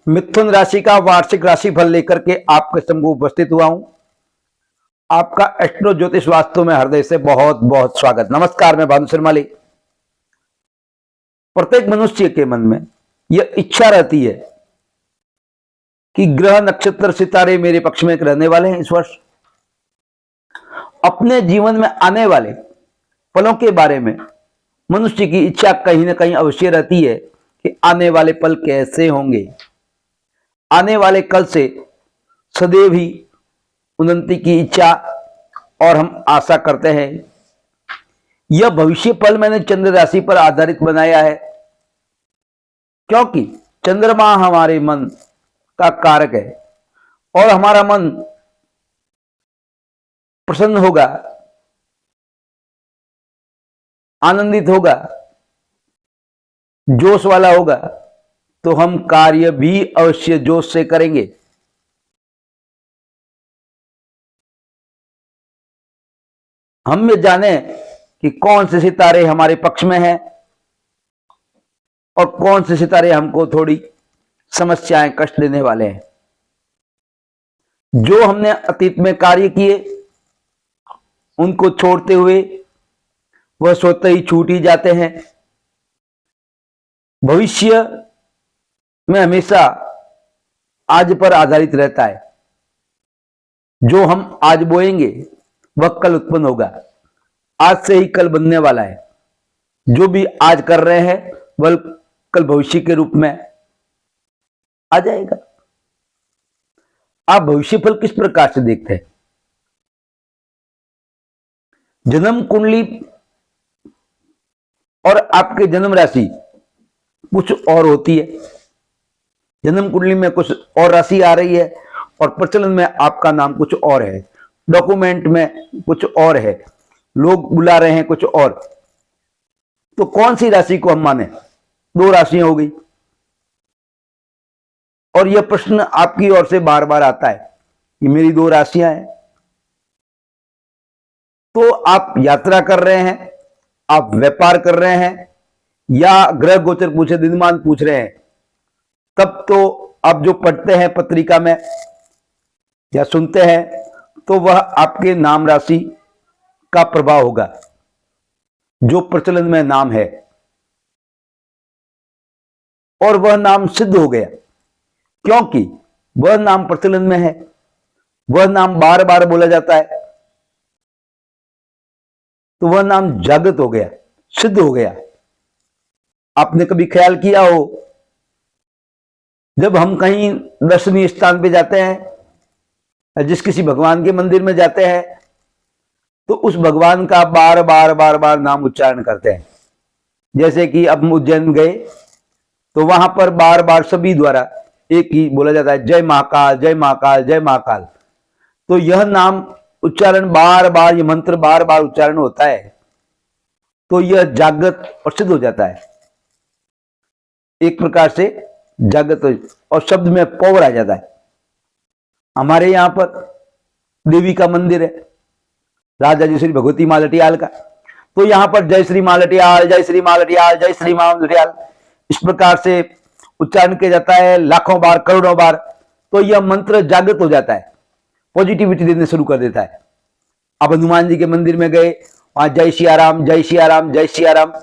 मिथुन राशि का वार्षिक राशिफल लेकर के आपके सम्मुख उपस्थित हुआ हूं। आपका एस्ट्रो ज्योतिष वास्तु में हृदय से बहुत बहुत स्वागत। नमस्कार, मैं भानु श्रीमाली। प्रत्येक मनुष्य के मन में यह इच्छा रहती है कि ग्रह नक्षत्र सितारे मेरे पक्ष में रहने वाले हैं। इस वर्ष अपने जीवन में आने वाले पलों के बारे में मनुष्य की इच्छा कहीं ना कहीं अवश्य रहती है कि आने वाले पल कैसे होंगे। आने वाले कल से सदैव ही उन्नति की इच्छा और हम आशा करते हैं। यह भविष्य पल मैंने चंद्र राशि पर आधारित बनाया है, क्योंकि चंद्रमा हमारे मन का कारक है और हमारा मन प्रसन्न होगा, आनंदित होगा, जोश वाला होगा तो हम कार्य भी अवश्य जोश से करेंगे। हम ये जाने कि कौन से सितारे हमारे पक्ष में हैं और कौन से सितारे हमको थोड़ी समस्याएं, कष्ट देने वाले हैं। जो हमने अतीत में कार्य किए उनको छोड़ते हुए वह स्वतः ही छूट ही जाते हैं। भविष्य में हमेशा आज पर आधारित रहता है। जो हम आज बोएंगे वह कल उत्पन्न होगा। आज से ही कल बनने वाला है। जो भी आज कर रहे हैं वह कल भविष्य के रूप में आ जाएगा। आप भविष्य फल किस प्रकार से देखते हैं? जन्म कुंडली और आपके जन्म राशि कुछ और होती है। जन्म कुंडली में कुछ और राशि आ रही है और प्रचलन में आपका नाम कुछ और है, डॉक्यूमेंट में कुछ और है, लोग बुला रहे हैं कुछ और। तो कौन सी राशि को हम माने? दो राशियां हो गई। और यह प्रश्न आपकी ओर से बार बार आता है कि मेरी दो राशियां हैं। तो आप यात्रा कर रहे हैं, आप व्यापार कर रहे हैं, या ग्रह गोचर पूछे, दिनमान पूछ रहे हैं, तब तो आप जो पढ़ते हैं पत्रिका में या सुनते हैं तो वह आपके नाम राशि का प्रभाव होगा। जो प्रचलन में नाम है और वह नाम सिद्ध हो गया, क्योंकि वह नाम प्रचलन में है, वह नाम बार बार बोला जाता है, तो वह नाम जागृत हो गया, सिद्ध हो गया। आपने कभी ख्याल किया हो, जब हम कहीं दर्शनीय स्थान पे जाते हैं, जिस किसी भगवान के मंदिर में जाते हैं, तो उस भगवान का बार बार बार बार नाम उच्चारण करते हैं। जैसे कि अब उज्जैन गए तो वहां पर बार बार सभी द्वारा एक ही बोला जाता है, जय महाकाल, जय महाकाल, जय महाकाल। तो यह नाम उच्चारण बार बार, ये मंत्र बार बार उच्चारण होता है, तो यह जागृत और सिद्ध हो जाता है। एक प्रकार से जागृत और शब्द में पावर आ जाता है। हमारे यहां पर देवी का मंदिर है, राजा जी श्री भगवती मां लटियाल का। तो यहां पर जय श्री मां लटियाल, जय श्री मां लटियाल, जय श्री मां लटियाल, इस प्रकार से उच्चारण किया जाता है लाखों बार, करोड़ों बार। तो यह मंत्र जागृत हो जाता है, पॉजिटिविटी देने शुरू कर देता है। अब हनुमान जी के मंदिर में गए, वहां जय सिया राम, जय सिया राम, जय सिया राम,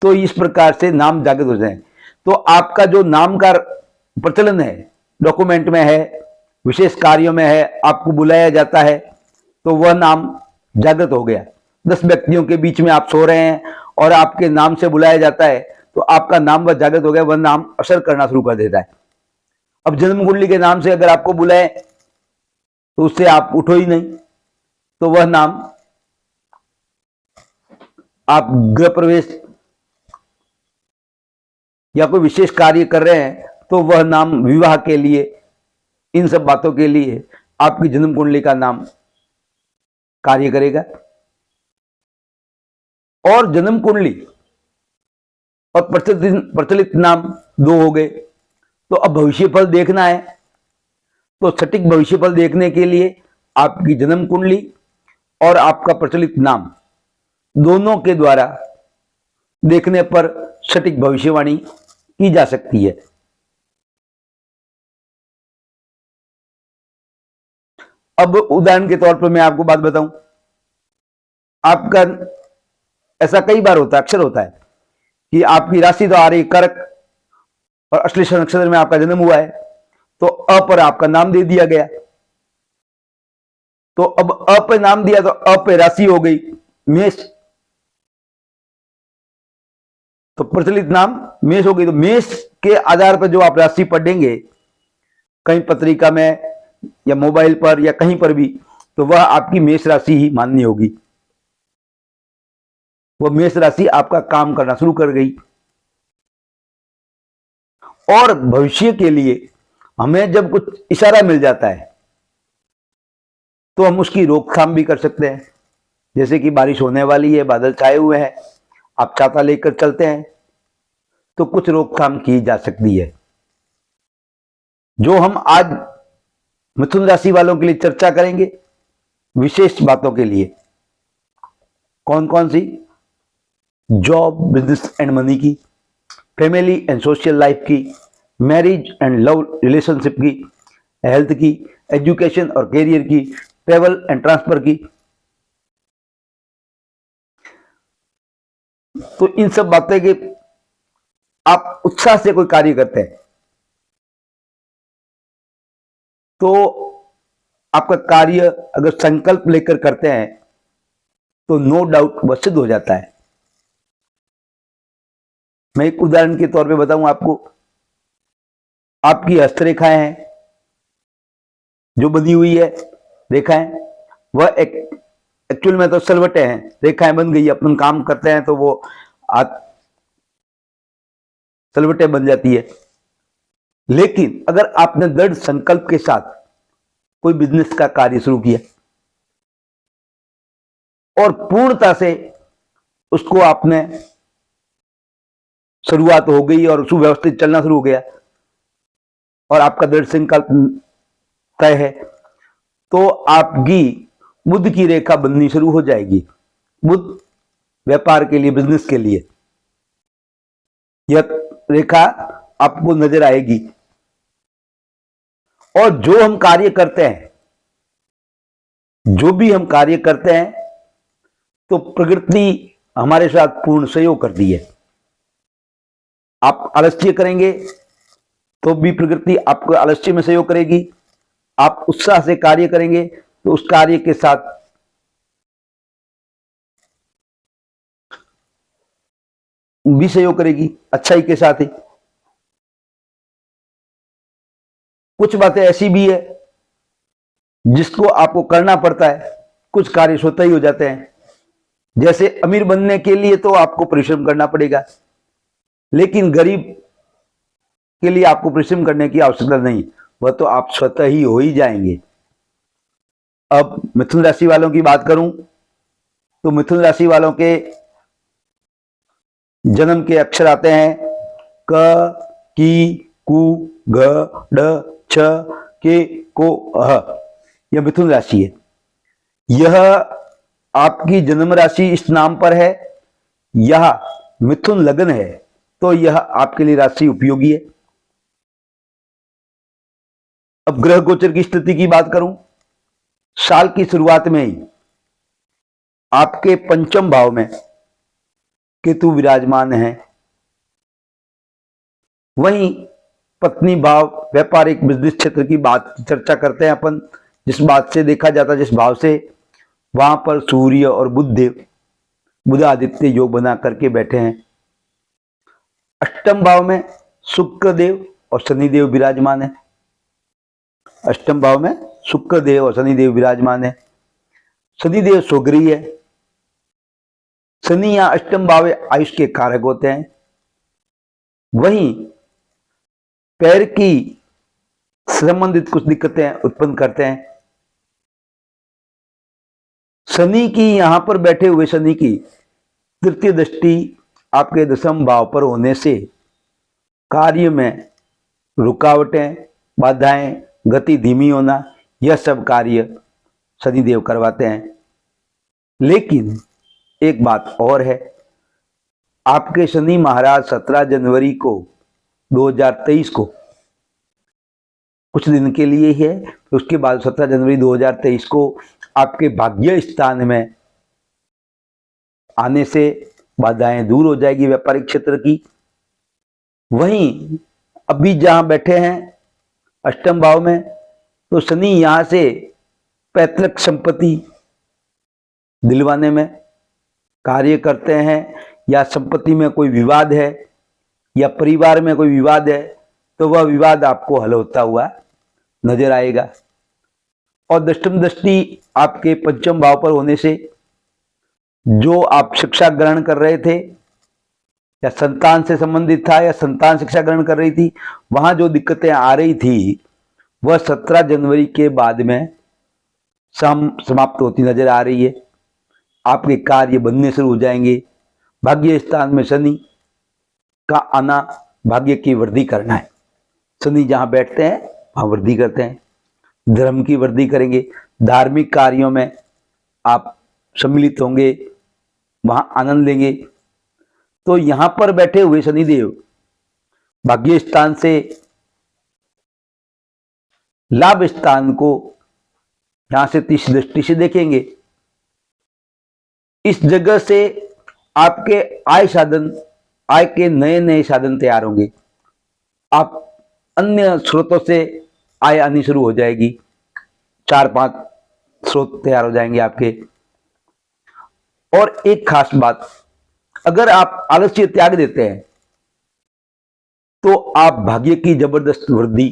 तो इस प्रकार से नाम जागृत हो जाए। तो आपका जो नाम का प्रचलन है, डॉक्यूमेंट में है, विशेष कार्यों में है, आपको बुलाया जाता है, तो वह नाम जागृत हो गया। 10 व्यक्तियों के बीच में आप सो रहे हैं और आपके नाम से बुलाया जाता है, तो आपका नाम वह जागृत हो गया, वह नाम असर करना शुरू कर देता है। अब जन्म कुंडली के नाम से अगर आपको बुलाए तो उससे आप उठो ही नहीं, तो वह नाम, आप गृह प्रवेश या कोई विशेष कार्य कर रहे हैं तो वह नाम विवाह के लिए, इन सब बातों के लिए आपकी जन्म कुंडली का नाम कार्य करेगा। और जन्म कुंडली और प्रचलित नाम दो हो गए। तो अब भविष्य फल देखना है, तो सटीक भविष्य फल देखने के लिए आपकी जन्म कुंडली और आपका प्रचलित नाम दोनों के द्वारा देखने पर सटीक भविष्यवाणी की जा सकती है। अब उदाहरण के तौर पर मैं आपको बात बताऊं, आपका ऐसा कई बार होता है, अक्सर होता है कि आपकी राशि तो आ रही कर्क और अश्लेषा नक्षत्र में आपका जन्म हुआ है, तो अ पर आपका नाम दे दिया गया। तो अब अ पे नाम दिया तो अ पे राशि हो गई मेष, तो प्रचलित नाम मेष हो गई। तो मेष के आधार पर जो आप राशि पढ़ेंगे कहीं पत्रिका में या मोबाइल पर या कहीं पर भी, तो वह आपकी मेष राशि ही माननी होगी। वह मेष राशि आपका काम करना शुरू कर गई। और भविष्य के लिए हमें जब कुछ इशारा मिल जाता है तो हम उसकी रोकथाम भी कर सकते हैं। जैसे कि बारिश होने वाली है, बादल छाए हुए हैं, आप छाता लेकर चलते हैं तो कुछ रोकथाम की जा सकती है। जो हम आज मिथुन राशि वालों के लिए चर्चा करेंगे विशेष बातों के लिए, कौन कौन सी? जॉब, बिजनेस एंड मनी की, फैमिली एंड सोशल लाइफ की, मैरिज एंड लव रिलेशनशिप की, हेल्थ की, एजुकेशन और करियर की, ट्रेवल एंड ट्रांसफर की। तो इन सब बातें के आप उत्साह से कोई कार्य करते हैं तो आपका कार्य अगर संकल्प लेकर करते हैं तो नो डाउट वह सिद्ध हो जाता है। मैं एक उदाहरण के तौर पे बताऊं आपको, आपकी हस्तरेखाएं हैं जो बनी हुई है रेखाएं, वह एक एक्चुअल में तो सलवटें हैं, रेखाएं बन गई, अपन काम करते हैं तो वो सलवटें बन जाती है। लेकिन अगर आपने दृढ़ संकल्प के साथ कोई बिजनेस का कार्य शुरू किया और पूर्णता से उसको आपने शुरुआत हो गई और सुव्यवस्थित चलना शुरू हो गया और आपका दृढ़ संकल्प तय है, तो आपकी बुध की रेखा बननी शुरू हो जाएगी। बुध व्यापार के लिए, बिजनेस के लिए यह रेखा आपको नजर आएगी। और जो हम कार्य करते हैं, जो भी हम कार्य करते हैं, तो प्रकृति हमारे साथ पूर्ण सहयोग करती है। आप आलस्य करेंगे तो भी प्रकृति आपको आलस्य में सहयोग करेगी। आप उत्साह से कार्य करेंगे तो उस कार्य के साथ भी सहयोग करेगी, अच्छाई के साथ ही। कुछ बातें ऐसी भी है जिसको आपको करना पड़ता है, कुछ कार्य स्वतः ही हो जाते हैं। जैसे अमीर बनने के लिए तो आपको परिश्रम करना पड़ेगा, लेकिन गरीब के लिए आपको परिश्रम करने की आवश्यकता नहीं, वह तो आप स्वतः ही हो ही जाएंगे। अब मिथुन राशि वालों की बात करूं तो मिथुन राशि वालों के जन्म के अक्षर आते हैं क, की, कु, ग, ड, छ, के, को, अह। यह मिथुन राशि है। यह आपकी जन्म राशि इस नाम पर है, यह मिथुन लग्न है, तो यह आपके लिए राशि उपयोगी है। अब ग्रह गोचर की स्थिति की बात करूं, साल की शुरुआत में ही आपके पंचम भाव में केतु विराजमान है। वहीं पत्नी भाव, व्यापारिक बिजनेस क्षेत्र की बात चर्चा करते हैं अपन, जिस बात से देखा जाता है, जिस भाव से, वहां पर सूर्य और बुध देव, बुध आदित्य योग बना करके बैठे हैं। अष्टम भाव में शुक्र देव और शनिदेव विराजमान है। अष्टम भाव में शुक्र देव और शनिदेव विराजमान है। शनिदेव स्वगृही है। शनि या अष्टम भाव आयुष के कारक होते हैं। वहीं पैर की संबंधित कुछ दिक्कतें उत्पन्न करते हैं। शनि की, यहां पर बैठे हुए शनि की तृतीय दृष्टि आपके दशम भाव पर होने से कार्य में रुकावटें, बाधाएं, गति धीमी होना, यह सब कार्य शनिदेव करवाते हैं। लेकिन एक बात और है, आपके शनि महाराज 17 जनवरी को 2023 को कुछ दिन के लिए ही है। तो उसके बाद 17 जनवरी 2023 को आपके भाग्य स्थान में आने से बाधाएं दूर हो जाएगी व्यापारिक क्षेत्र की। वहीं अभी जहां बैठे हैं अष्टम भाव में, तो शनि यहां से पैतृक संपत्ति दिलवाने में कार्य करते हैं, या संपत्ति में कोई विवाद है या परिवार में कोई विवाद है तो वह विवाद आपको हल होता हुआ नजर आएगा। और दशम दृष्टि आपके पंचम भाव पर होने से जो आप शिक्षा ग्रहण कर रहे थे या संतान से संबंधित था या संतान शिक्षा ग्रहण कर रही थी, वहां जो दिक्कतें आ रही थी वह 17 जनवरी के बाद में समाप्त होती नजर आ रही है। आपके कार्य बनने शुरू हो जाएंगे। भाग्य स्थान में शनि का आना भाग्य की वृद्धि करना है। शनि जहां बैठते हैं वहां वृद्धि करते हैं, धर्म की वृद्धि करेंगे, धार्मिक कार्यों में आप सम्मिलित होंगे, वहां आनंद लेंगे। तो यहां पर बैठे हुए शनिदेव भाग्य स्थान से लाभ स्थान को यहां से 30 दृष्टि से देखेंगे। इस जगह से आपके आय के नए नए साधन तैयार होंगे। आप अन्य स्रोतों से आय आनी शुरू हो जाएगी। 4-5 स्रोत तैयार हो जाएंगे आपके। और एक खास बात, अगर आप आलस्य त्याग देते हैं तो आप भाग्य की जबरदस्त वृद्धि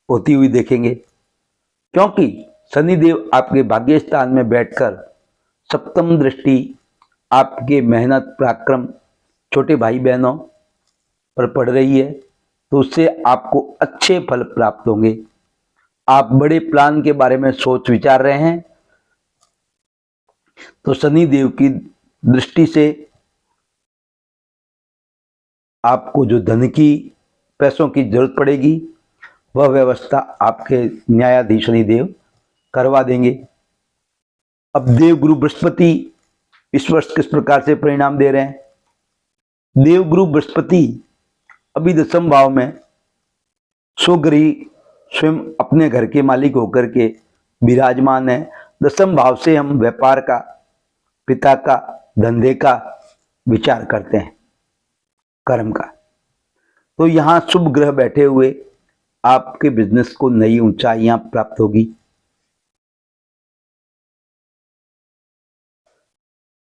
होती हुई देखेंगे, क्योंकि शनिदेव आपके भाग्य स्थान में बैठकर सप्तम दृष्टि आपके मेहनत पराक्रम छोटे भाई बहनों पर पड़ रही है, तो उससे आपको अच्छे फल प्राप्त होंगे। आप बड़े प्लान के बारे में सोच विचार रहे हैं तो शनि देव की दृष्टि से आपको जो धन की पैसों की जरूरत पड़ेगी वह व्यवस्था आपके न्यायाधीश शनिदेव करवा देंगे। अब देवगुरु बृहस्पति इस वर्ष किस प्रकार से परिणाम दे रहे हैं? देवगुरु बृहस्पति अभी दशम भाव में स्वगृही स्वयं अपने घर के मालिक होकर के विराजमान है। दशम भाव से हम व्यापार का, पिता का, धंधे का विचार करते हैं, कर्म का। तो यहां शुभ ग्रह बैठे हुए आपके बिजनेस को नई ऊंचाइयां प्राप्त होगी।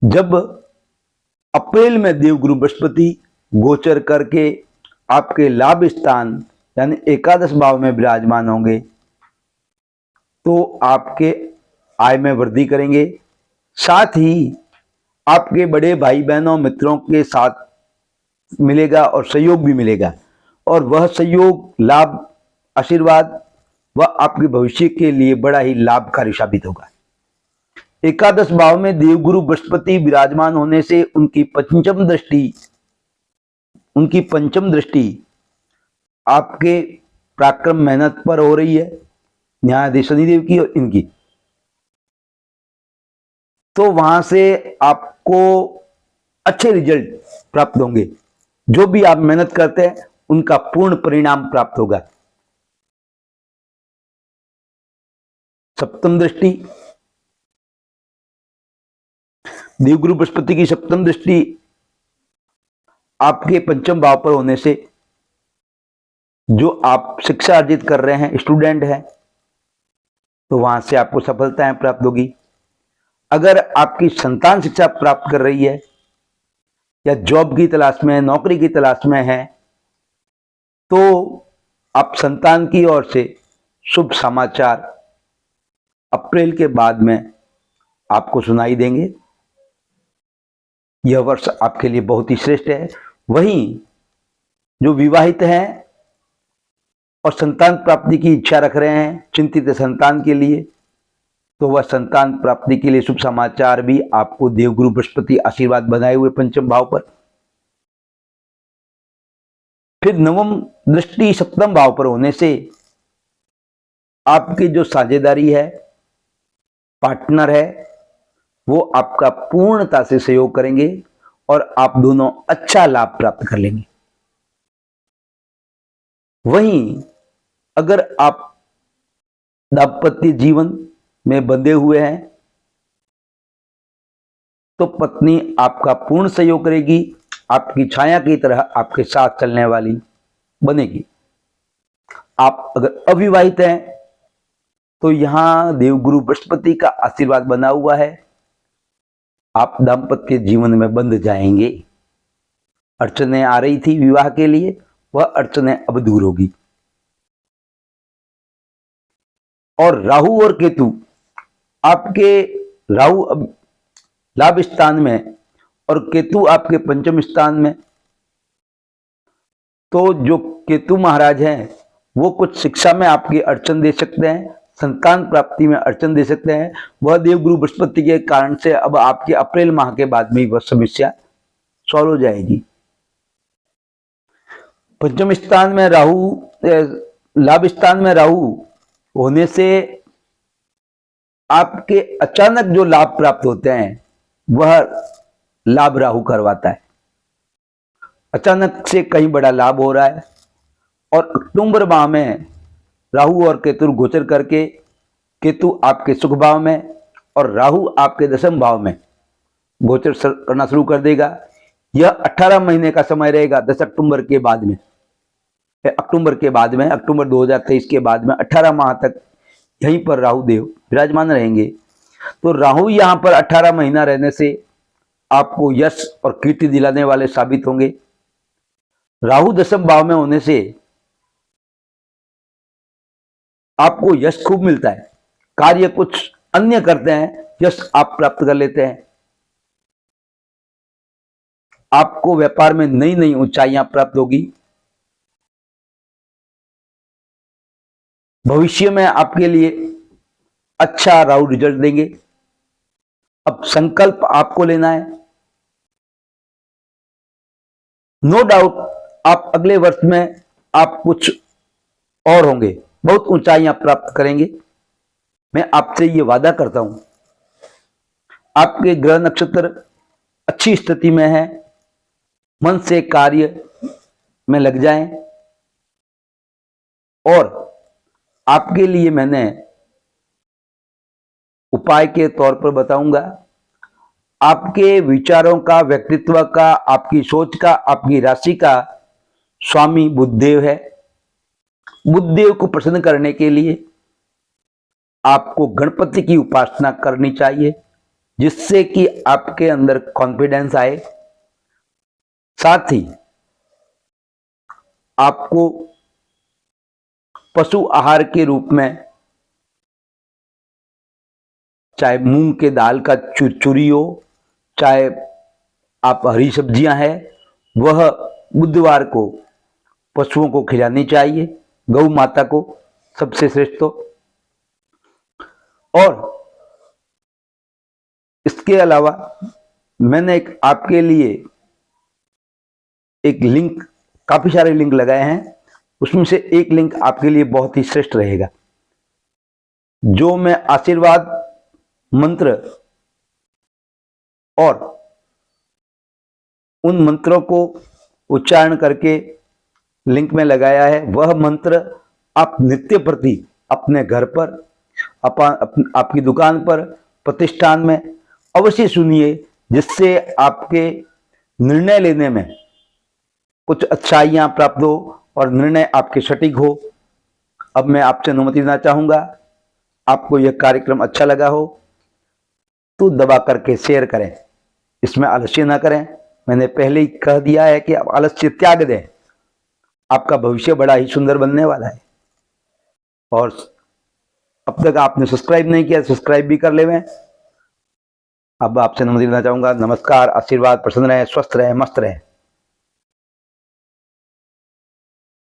जब अप्रैल में देवगुरु बृहस्पति गोचर करके आपके लाभ स्थान यानी एकादश भाव में विराजमान होंगे तो आपके आय में वृद्धि करेंगे। साथ ही आपके बड़े भाई बहनों मित्रों के साथ मिलेगा और सहयोग भी मिलेगा, और वह सहयोग, लाभ, आशीर्वाद वह आपके भविष्य के लिए बड़ा ही लाभकारी साबित होगा। एकादश भाव में देवगुरु बृहस्पति विराजमान होने से उनकी पंचम दृष्टि आपके पराक्रम मेहनत पर हो रही है, न्यायाधीश शनिदेव की और इनकी। तो वहां से आपको अच्छे रिजल्ट प्राप्त होंगे। जो भी आप मेहनत करते हैं उनका पूर्ण परिणाम प्राप्त होगा। सप्तम दृष्टि, देवगुरु बृहस्पति की सप्तम दृष्टि आपके पंचम भाव पर होने से जो आप शिक्षा अर्जित कर रहे हैं, स्टूडेंट हैं, तो वहां से आपको सफलताएं प्राप्त होगी। अगर आपकी संतान शिक्षा प्राप्त कर रही है या जॉब की तलाश में, नौकरी की तलाश में है, तो आप संतान की ओर से शुभ समाचार अप्रैल के बाद में आपको सुनाई देंगे। यह वर्ष आपके लिए बहुत ही श्रेष्ठ है। वहीं जो विवाहित हैं और संतान प्राप्ति की इच्छा रख रहे हैं, चिंतित है संतान के लिए, तो वह संतान प्राप्ति के लिए शुभ समाचार भी आपको देवगुरु बृहस्पति आशीर्वाद बनाए हुए पंचम भाव पर। फिर नवम दृष्टि सप्तम भाव पर होने से आपकी जो साझेदारी है, पार्टनर है, वो आपका पूर्णता से सहयोग करेंगे और आप दोनों अच्छा लाभ प्राप्त कर लेंगे। वहीं अगर आप दाम्पत्य जीवन में बंधे हुए हैं तो पत्नी आपका पूर्ण सहयोग करेगी, आपकी छाया की तरह आपके साथ चलने वाली बनेगी। आप अगर अविवाहित हैं तो यहां देवगुरु बृहस्पति का आशीर्वाद बना हुआ है, आप दाम्पत्य जीवन में बंध जाएंगे। अड़चनें आ रही थी विवाह के लिए, वह अड़चनें अब दूर होगी। और राहु और केतु, आपके राहु अब लाभ स्थान में और केतु आपके पंचम स्थान में, तो जो केतु महाराज हैं वो कुछ शिक्षा में आपकी अड़चन दे सकते हैं, संतान प्राप्ति में अड़चन दे सकते हैं। वह देवगुरु बृहस्पति के कारण से अब आपके अप्रैल माह के बाद में वह समस्या सॉल्व हो जाएगी। पंचम स्थान में राहु, लाभ स्थान में राहु होने से आपके अचानक जो लाभ प्राप्त होते हैं वह लाभ राहु करवाता है। अचानक से कहीं बड़ा लाभ हो रहा है। और अक्टूबर माह में राहु और केतु गोचर करके, केतु आपके सुख भाव में और राहु आपके दशम भाव में गोचर करना शुरू कर देगा। यह 18 महीने का समय रहेगा। 10 अक्टूबर के बाद में, अक्टूबर 2023 के बाद में 18 माह तक यहीं पर राहु देव विराजमान रहेंगे। तो राहु यहां पर 18 महीना रहने से आपको यश और कीर्ति दिलाने वाले साबित होंगे। राहु दशम भाव में होने से आपको यश खूब मिलता है, कार्य कुछ अन्य करते हैं, यश आप प्राप्त कर लेते हैं। आपको व्यापार में नई नई ऊंचाइयां प्राप्त होगी। भविष्य में आपके लिए अच्छा राहु रिजल्ट देंगे। अब संकल्प आपको लेना है। नो डाउट आप अगले वर्ष में आप कुछ और होंगे, बहुत ऊंचाइयां प्राप्त करेंगे। मैं आपसे ये वादा करता हूं। आपके ग्रह नक्षत्र अच्छी स्थिति में है, मन से कार्य में लग जाएं। और आपके लिए मैंने उपाय के तौर पर बताऊंगा। आपके विचारों का, व्यक्तित्व का, आपकी सोच का, आपकी राशि का स्वामी बुधदेव है। बुधदेव को प्रसन्न करने के लिए आपको गणपति की उपासना करनी चाहिए, जिससे कि आपके अंदर कॉन्फिडेंस आए। साथ ही आपको पशु आहार के रूप में चाहे मूंग के दाल का चूरी हो, चाहे आप हरी सब्जियां हैं, वह बुधवार को पशुओं को खिलानी चाहिए, गौ माता को सबसे श्रेष्ठ तो। और इसके अलावा मैंने आपके लिए एक लिंक, काफी सारे लिंक लगाए हैं, उसमें से एक लिंक आपके लिए बहुत ही श्रेष्ठ रहेगा। जो मैं आशीर्वाद मंत्र और उन मंत्रों को उच्चारण करके लिंक में लगाया है, वह मंत्र आप नित्य प्रति अपने घर पर, आपकी दुकान पर, प्रतिष्ठान में अवश्य सुनिए, जिससे आपके निर्णय लेने में कुछ अच्छाइयां प्राप्त हो और निर्णय आपके सटीक हो। अब मैं आपसे अनुमति देना चाहूंगा। आपको यह कार्यक्रम अच्छा लगा हो तो दबा करके शेयर करें, इसमें आलस्य ना करें। मैंने पहले ही कह दिया है कि आप आलस्य त्याग दें, आपका भविष्य बड़ा ही सुंदर बनने वाला है। और अब तक आपने सब्सक्राइब नहीं किया, सब्सक्राइब भी कर लेवें। अब आपसे अनुमति लेना चाहूंगा। नमस्कार, आशीर्वाद, प्रसन्न रहें, स्वस्थ रहें, मस्त रहें।